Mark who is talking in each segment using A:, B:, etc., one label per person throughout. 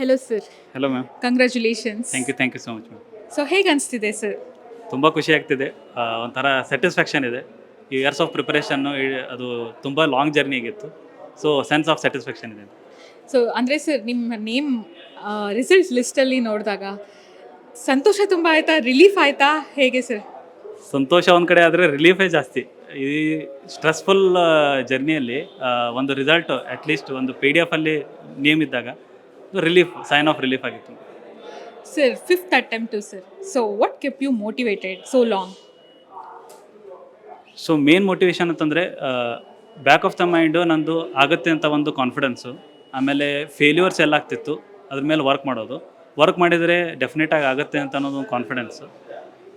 A: Hello sir,
B: hello ma'am.
A: Congratulations.
B: Thank you so much ma'am.
A: So ಹೇಗೆ ಅನಿಸ್ತಿದೆ sir?
B: ತುಂಬ ಖುಷಿ ಆಗ್ತಿದೆ. ಒಂಥರ ಸ್ಯಾಟಿಸ್ಫ್ಯಾಕ್ಷನ್ ಇದೆ. ಈ ಇಯರ್ಸ್ ಆಫ್ ಪ್ರಿಪರೇಷನ್ನು ಅದು ತುಂಬ ಲಾಂಗ್ ಜರ್ನಿ ಆಗಿತ್ತು. ಸೊ ಸೆನ್ಸ್ ಆಫ್ ಸ್ಯಾಟಿಸ್ಫ್ಯಾಕ್ಷನ್ ಇದೆ.
A: ಸೊ ಅಂದರೆ ಸರ್ ನಿಮ್ಮ ನೇಮ್ ರಿಸಲ್ಟ್ಸ್ ಲಿಸ್ಟಲ್ಲಿ ನೋಡಿದಾಗ ಸಂತೋಷ ತುಂಬ ಆಯಿತಾ, ರಿಲೀಫ್ ಆಯಿತಾ, ಹೇಗೆ ಸರ್?
B: ಸಂತೋಷ ಒಂದು ಕಡೆ ಆದರೆ ರಿಲೀಫೇ ಜಾಸ್ತಿ. ಈ ಸ್ಟ್ರೆಸ್ಫುಲ್ ಜರ್ನಿಯಲ್ಲಿ ಒಂದು ರಿಸಲ್ಟ್ ಅಟ್ಲೀಸ್ಟ್ ಒಂದು PDF ಅಲ್ಲಿ ನೇಮ್ ಇದ್ದಾಗ ಸೈನ್ ಆಫ್ ರಿಲೀಫ್ ಆಗಿತ್ತು.
A: Sir, fifth attempt sir. So what kept you motivated so long?
B: So main motivation ಅಂತಂದರೆ ಬ್ಯಾಕ್ ಆಫ್ ದ ಮೈಂಡು ನಂದು ಆಗುತ್ತೆ ಅಂತ ಒಂದು ಕಾನ್ಫಿಡೆನ್ಸು. ಆಮೇಲೆ ಫೇಲ್ಯೂರ್ಸ್ ಎಲ್ಲ ಆಗ್ತಿತ್ತು, ಅದ್ರ ಮೇಲೆ ವರ್ಕ್ ಮಾಡಿದರೆ ಡೆಫಿನೆಟಾಗಿ ಆಗುತ್ತೆ ಅಂತ ಅನ್ನೋದು ಒಂದು ಕಾನ್ಫಿಡೆನ್ಸು.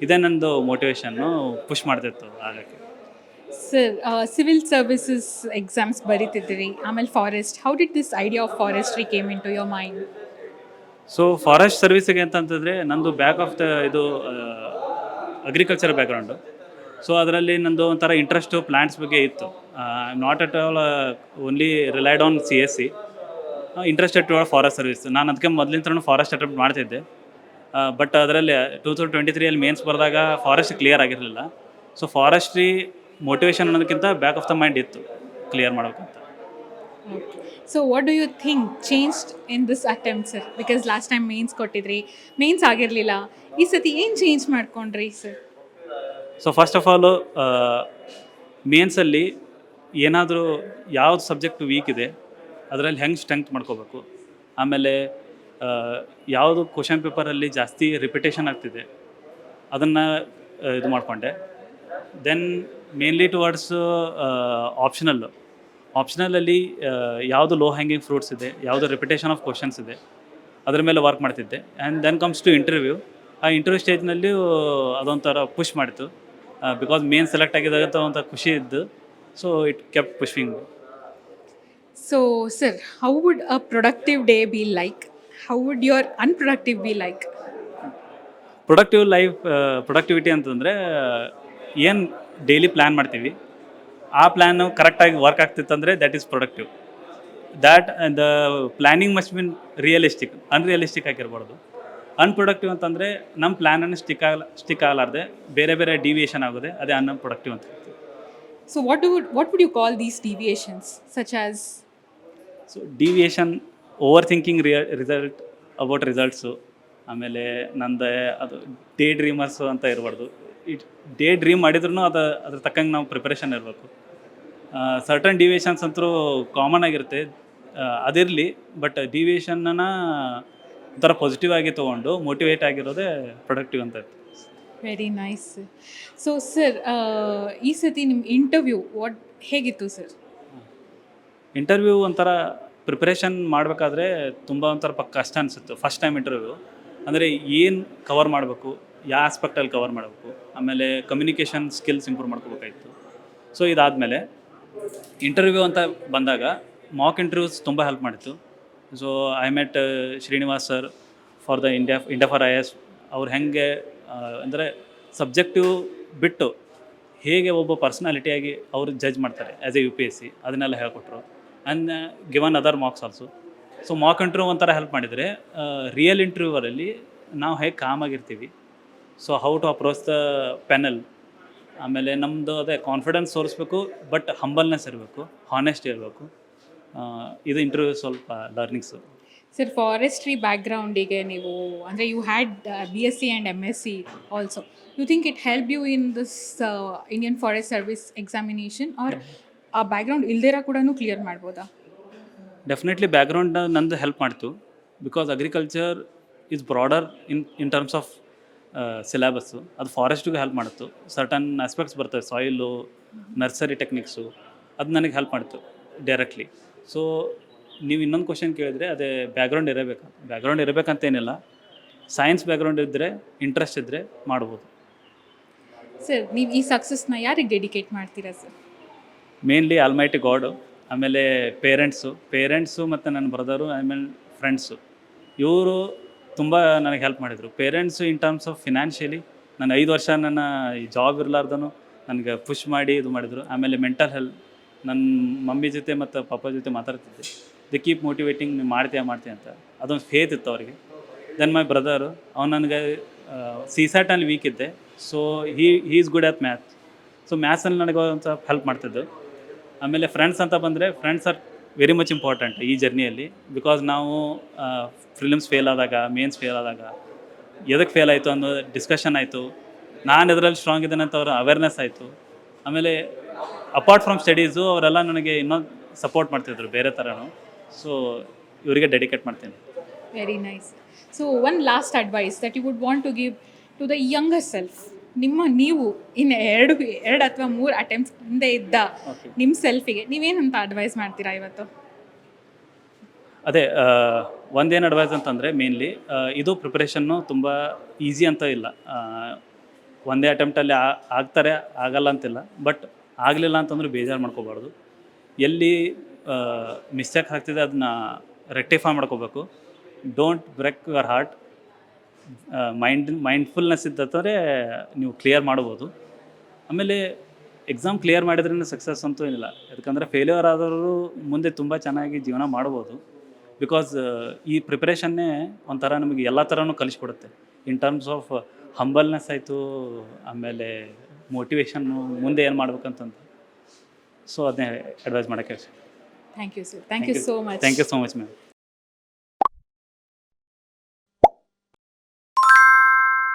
B: ಇದೇ ನಂದು ಮೋಟಿವೇಶನ್ನು ಪುಷ್ ಮಾಡ್ತಿತ್ತು ಆಗೋಕ್ಕೆ.
A: ಸರ್, ಸಿವಿಲ್ ಸರ್ವಿಸಸ್ ಎಕ್ಸಾಮ್ಸ್ ಬರೀತಿದ್ದೀರಿ, ಆಮೇಲೆ forest. How did this idea of forestry came into your mind?
B: So forest ಸರ್ವಿಸಿಗೆ ಅಂತಂತಂದರೆ ನಂದು ಬ್ಯಾಕ್ ಆಫ್ ದ ಇದು ಅಗ್ರಿಕಲ್ಚರ್ ಬ್ಯಾಕ್ಗ್ರೌಂಡು. ಸೊ ಅದರಲ್ಲಿ ನಂದು ಒಂಥರ ಇಂಟ್ರೆಸ್ಟು ಪ್ಲ್ಯಾಂಟ್ಸ್ ಬಗ್ಗೆ ಇತ್ತು. I am not at all only relied on CSE, interested to forest service. ನಾನು ಅದಕ್ಕೆ ಮೊದಲಿಂದ ಫಾರೆಸ್ಟ್ ಅಟೆಂಪ್ಟ್ ಮಾಡ್ತಿದ್ದೆ. ಬಟ್ ಅದರಲ್ಲಿ 2023 ಮೇನ್ಸ್ ಬರೆದಾಗ ಫಾರೆಸ್ಟ್ ಕ್ಲಿಯರ್ ಆಗಿರಲಿಲ್ಲ. ಸೊ ಫಾರೆಸ್ಟ್ರಿ ಮೋಟಿವೇಶನ್ ಅನ್ನೋದಕ್ಕಿಂತ ಬ್ಯಾಕ್ ಆಫ್ ದ ಮೈಂಡ್ ಇತ್ತು ಕ್ಲಿಯರ್ ಮಾಡೋಕ್ಕಂತ.
A: So what do you think changed in this attempt sir? Because last time mains ಕೊಟ್ಟಿದ್ರಿ, ಮೇನ್ಸ್ ಆಗಿರಲಿಲ್ಲ. ಈ ಸತಿ ಏನು ಚೇಂಜ್ ಮಾಡ್ಕೊಂಡ್ರಿ sir?
B: So first of all ಮೇನ್ಸಲ್ಲಿ ಏನಾದರೂ ಯಾವ್ದು ಸಬ್ಜೆಕ್ಟ್ ವೀಕ್ ಇದೆ ಅದರಲ್ಲಿ ಹೆಂಗೆ ಸ್ಟ್ರೆಂತ್ ಮಾಡ್ಕೋಬೇಕು. ಆಮೇಲೆ ಯಾವುದು ಕ್ವಶನ್ ಪೇಪರಲ್ಲಿ ಜಾಸ್ತಿ ರಿಪಿಟೇಷನ್ ಆಗ್ತಿದೆ ಅದನ್ನು ಇದು ಮಾಡಿಕೊಂಡೆ. ದೆನ್ ಮೇನ್ಲಿ ಟುವರ್ಡ್ಸ್ ಆಪ್ಷನಲಲ್ಲಿ ಯಾವುದು ಲೋ ಹ್ಯಾಂಗಿಂಗ್ ಫ್ರೂಟ್ಸ್ ಇದೆ, ಯಾವುದು ರಿಪಿಟೇಷನ್ ಆಫ್ ಕ್ವಶನ್ಸ್ ಇದೆ, ಅದ್ರ ಮೇಲೆ ವರ್ಕ್ ಮಾಡ್ತಿದ್ದೆ. And then comes to interview. ಆ ಇಂಟರ್ವ್ಯೂ ಸ್ಟೇಜ್ನಲ್ಲಿ ಅದೊಂಥರ ಪುಷ್ ಮಾಡಿತು. ಬಿಕಾಸ್ ಮೇನ್ ಸೆಲೆಕ್ಟ್ ಆಗಿದಾಗ ಒಂಥರ ಖುಷಿ ಇದ್ದು. So it kept pushing.
A: So sir, how would a productive day be like? How would your unproductive be like?
B: Productivity ಅಂತಂದರೆ ಏನು ಡೈಲಿ ಪ್ಲ್ಯಾನ್ ಮಾಡ್ತೀವಿ ಆ ಪ್ಲ್ಯಾನು ಕರೆಕ್ಟಾಗಿ ವರ್ಕ್ ಆಗ್ತಿತ್ತಂದರೆ that is productive. The planning must been unrealistic ಆಗಿರ್ಬಾರ್ದು. Unproductive ಅಂತಂದರೆ ನಮ್ಮ ಪ್ಲ್ಯಾನನ್ನು stick ಆಗಲಾರ್ದೆ ಬೇರೆ ಡಿವಿಯೇಷನ್ ಆಗೋದೆ, ಅದೇ ಅನ್ಪ್ರೊಡಕ್ಟಿವ್ ಅಂತ ಹೇಳ್ತೀವಿ.
A: So what would you call these deviations such as?
B: So deviation, overthinking results. ಆಮೇಲೆ ನಂದು ಅದು ಡೇ ಡ್ರೀಮರ್ಸು ಅಂತ ಇರಬಾರ್ದು. ಡೇ ಡ್ರೀಮ್ ಮಾಡಿದ್ರೂ ಅದ್ರ ತಕ್ಕಂಗೆ ನಾವು ಪ್ರಿಪರೇಷನ್ ಇರಬೇಕು. ಸರ್ಟನ್ ಡಿವಿಯೇಷನ್ಸ್ ಅಂತೂ ಕಾಮನ್ ಆಗಿರುತ್ತೆ, ಅದಿರಲಿ. ಬಟ್ ಡಿವಿಯೇಷನ್ನ ಒಂಥರ ಪಾಸಿಟಿವ್ ಆಗಿ ತೊಗೊಂಡು ಮೋಟಿವೇಟ್ ಆಗಿರೋದೇ ಪ್ರೊಡಕ್ಟಿವ್ ಅಂತ ಇರ್ತದೆ.
A: Very nice. ಸೊ ಸರ್, ಈ ಸತಿ ನಿಮ್ಮ ಇಂಟರ್ವ್ಯೂ ಹೇಗಿತ್ತು ಸರ್?
B: ಇಂಟರ್ವ್ಯೂ ಒಂಥರ ಪ್ರಿಪ್ರೇಷನ್ ಮಾಡಬೇಕಾದ್ರೆ ತುಂಬ ಒಂಥರ ಕಷ್ಟ ಅನಿಸುತ್ತೆ. ಫಸ್ಟ್ ಟೈಮ್ ಇಂಟರ್ವ್ಯೂ ಅಂದರೆ ಏನು ಕವರ್ ಮಾಡಬೇಕು, ಯಾವ ಆಸ್ಪೆಕ್ಟಲ್ಲಿ ಕವರ್ ಮಾಡಬೇಕು, ಆಮೇಲೆ ಕಮ್ಯುನಿಕೇಷನ್ ಸ್ಕಿಲ್ಸ್ ಇಂಪ್ರೂವ್ ಮಾಡ್ಕೋಬೇಕಾಯಿತು. ಸೊ ಇದಾದಮೇಲೆ ಇಂಟರ್ವ್ಯೂ ಅಂತ ಬಂದಾಗ ಮಾಕ್ ಇಂಟರ್ವ್ಯೂಸ್ ತುಂಬ ಹೆಲ್ಪ್ ಮಾಡಿತ್ತು. So I met Srinivas sir for the India for IAS. ಅವ್ರು ಹೆಂಗೆ ಅಂದರೆ ಸಬ್ಜೆಕ್ಟಿವ್ ಬಿಟ್ಟು ಹೇಗೆ ಒಬ್ಬ ಪರ್ಸ್ನಾಲಿಟಿಯಾಗಿ ಅವರು ಜಡ್ಜ್ ಮಾಡ್ತಾರೆ ಆ್ಯಸ್ ಎ UPSC, ಅದನ್ನೆಲ್ಲ ಹೇಳ್ಕೊಟ್ರು. And given other marks also. So mock interview ಒಂಥರ ಹೆಲ್ಪ್ ಮಾಡಿದರೆ ರಿಯಲ್ ಇಂಟರ್ವ್ಯೂವರಲ್ಲಿ ನಾವು ಹೇಗೆ ಕಾಮಾಗಿರ್ತೀವಿ, so how to approach the panel, ಆಮೇಲೆ ನಮ್ಮದು ಅದೇ ಕಾನ್ಫಿಡೆನ್ಸ್ ತೋರಿಸ್ಬೇಕು, ಬಟ್ ಹಂಬಲ್ನೆಸ್ ಇರಬೇಕು, ಹಾನೆಸ್ಟಿ ಇರಬೇಕು. ಇದು ಇಂಟರ್ವ್ಯೂ ಸ್ವಲ್ಪ ಲರ್ನಿಂಗ್ಸು.
A: ಸರ್, ಫಾರೆಸ್ಟ್ರಿ ಬ್ಯಾಕ್ಗ್ರೌಂಡಿಗೆ ನೀವು ಅಂದರೆ you had BSc and MSc also. You think it help you in this Indian forest service examination, or ಆ ಬ್ಯಾಕ್ಗ್ರೌಂಡ್ ಇಲ್ದಿರ ಕೂಡ ಕ್ಲಿಯರ್ ಮಾಡ್ಬೋದಾ?
B: ಡೆಫಿನೆಟ್ಲಿ ಬ್ಯಾಕ್ಗ್ರೌಂಡ್ ನಂದು ಹೆಲ್ಪ್ ಮಾಡ್ತು. Because agriculture is broader in terms of syllabus. ಅದು ಫಾರೆಸ್ಟಿಗೆ help ಮಾಡಿತ್ತು. Certain aspects ಬರ್ತವೆ, ಸಾಯಿಲು, ನರ್ಸರಿ ಟೆಕ್ನಿಕ್ಸು, ಅದು ನನಗೆ ಹೆಲ್ಪ್ ಮಾಡಿತ್ತು ಡೈರೆಕ್ಟ್ಲಿ. ಸೊ ನೀವು ಇನ್ನೊಂದು ಕ್ವಶನ್ ಕೇಳಿದರೆ ಅದೇ ಬ್ಯಾಕ್ಗ್ರೌಂಡ್ ಇರಬೇಕಂತೇನಿಲ್ಲ. ಸೈನ್ಸ್ ಬ್ಯಾಕ್ಗ್ರೌಂಡ್ ಇದ್ದರೆ, ಇಂಟ್ರೆಸ್ಟ್ ಇದ್ದರೆ ಮಾಡ್ಬೋದು.
A: ಸರ್, ನೀವು ಈ ಸಕ್ಸಸ್ನ ಯಾರಿಗೆ ಡೆಡಿಕೇಟ್ ಮಾಡ್ತೀರಾ ಸರ್?
B: ಮೇನ್ಲಿ ಆಲ್ಮೈಟಿ ಗಾಡು, ಆಮೇಲೆ ಪೇರೆಂಟ್ಸು ಮತ್ತು ನನ್ನ ಬ್ರದರು, ಆಮೇಲೆ ಫ್ರೆಂಡ್ಸು. ಇವರು ತುಂಬ ನನಗೆ ಹೆಲ್ಪ್ ಮಾಡಿದರು. Parents in terms of financially ನಾನು 5 ವರ್ಷ ನನ್ನ ಈ ಜಾಬ್ ಇರಲಾರ್ದನು ನನಗೆ ಪುಷ್ ಮಾಡಿ ಇದು ಮಾಡಿದರು. ಆಮೇಲೆ ಮೆಂಟಲ್ ಹೆಲ್ತ್, ನನ್ನ ಮಮ್ಮಿ ಜೊತೆ ಮತ್ತು ಪಾಪ ಜೊತೆ ಮಾತಾಡ್ತಿದ್ದೆ, ದಿ ಕೀಪ್ ಮೋಟಿವೇಟಿಂಗ್, ನೀವು ಮಾಡ್ತೀಯ ಅಂತ. ಅದೊಂದು ಫೇತ್ ಇತ್ತು ಅವರಿಗೆ. ದೆನ್ ಮೈ ಬ್ರದರು, ಅವ್ನು ನನಗೆ CSAT-ಅಲ್ಲಿ ವೀಕ್ ಇದ್ದೆ, so is good at maths. So ಮ್ಯಾಥ್ಸಲ್ಲಿ ನನಗೆ ಒಂದು ಸ್ವಲ್ಪ ಹೆಲ್ಪ್ ಮಾಡ್ತಿದ್ದು. ಆಮೇಲೆ ಫ್ರೆಂಡ್ಸ್ ಅಂತ ಬಂದರೆ, friends are very much important ಈ ಜರ್ನಿಯಲ್ಲಿ. ಬಿಕಾಸ್ ನಾವು ಪ್ರಿಲಿಮ್ಸ್ ಫೇಲ್ ಆದಾಗ, ಮೇನ್ಸ್ ಫೇಲ್ ಆದಾಗ ಎದಕ್ಕೆ ಫೇಲ್ ಆಯಿತು ಅನ್ನೋ ಡಿಸ್ಕಷನ್ ಆಯಿತು. ನಾನು ಇದರಲ್ಲಿ ಸ್ಟ್ರಾಂಗ್ ಇದ್ದೇನೆ ಅಂತ ಅವರ ಅವೇರ್ನೆಸ್ ಆಯಿತು. ಆಮೇಲೆ ಅಪಾರ್ಟ್ ಫ್ರಮ್ ಸ್ಟಡೀಸು ಅವರೆಲ್ಲ ನನಗೆ ಇನ್ನೊಂದು ಸಪೋರ್ಟ್ ಮಾಡ್ತಿದ್ರು ಬೇರೆ ಥರನೂ. ಸೊ ಇವರಿಗೆ ಡೆಡಿಕೇಟ್ ಮಾಡ್ತೀನಿ.
A: Very nice. So one last advice that you would want to give to the younger self, ನೀವು ಇನ್ನು ಎರಡು ಅಥವಾ 3 ಅಟೆಂಪ್ಟ್ಸ್ ಹಿಂದೆ ಇದ್ದ
B: Okay.
A: ನಿಮ್ಮ ಸೆಲ್ಫಿಗೆ ನೀವೇನಂತ ಅಡ್ವೈಸ್ ಮಾಡ್ತೀರಾ ಇವತ್ತು?
B: ಅದೇ ಒಂದೇನು ಅಡ್ವೈಸ್ ಅಂತಂದರೆ ಮೇನ್ಲಿ ಇದು ಪ್ರಿಪ್ರೇಷನ್ನು ತುಂಬ ಈಸಿ ಅಂತ ಇಲ್ಲ. ಒಂದೇ ಅಟೆಂಪ್ಟಲ್ಲಿ ಆಗ್ತಾರೆ, ಆಗಲ್ಲ ಅಂತಿಲ್ಲ. ಬಟ್ ಆಗಲಿಲ್ಲ ಅಂತಂದ್ರೆ ಬೇಜಾರು ಮಾಡ್ಕೋಬಾರ್ದು. ಎಲ್ಲಿ ಮಿಸ್ಟೇಕ್ ಆಗ್ತಿದೆ ಅದನ್ನ ರೆಕ್ಟಿಫೈ ಮಾಡ್ಕೋಬೇಕು. Don't break your heart. Mindfulness ಇದ್ದರೆ ನೀವು ಕ್ಲಿಯರ್ ಮಾಡ್ಬೋದು. ಆಮೇಲೆ ಎಕ್ಸಾಮ್ ಕ್ಲಿಯರ್ ಮಾಡಿದ್ರೇ ಸಕ್ಸಸ್ ಅಂತೂ ಏನಿಲ್ಲ. ಯಾಕಂದರೆ ಫೇಲ್ಯೂರ್ ಆದವರು ಮುಂದೆ ತುಂಬ ಚೆನ್ನಾಗಿ ಜೀವನ ಮಾಡ್ಬೋದು. ಬಿಕಾಸ್ ಈ ಪ್ರಿಪ್ರೇಷನ್ನೇ ಒಂಥರ ನಮಗೆ ಎಲ್ಲ ಥರನೂ ಕಲಿಸ್ಕೊಡುತ್ತೆ. ಇನ್ ಟರ್ಮ್ಸ್ ಆಫ್ ಹಂಬಲ್ನೆಸ್ ಆಯಿತು, ಆಮೇಲೆ ಮೋಟಿವೇಶನ್ನು, ಮುಂದೆ ಏನು ಮಾಡ್ಬೇಕಂತಂದು. ಸೊ ಅದನ್ನೇ ಅಡ್ವೈಸ್ ಮಾಡೋಕ್ಕೆ.
A: Thank you sir, thank you so much.
B: Thank you so much ma'am.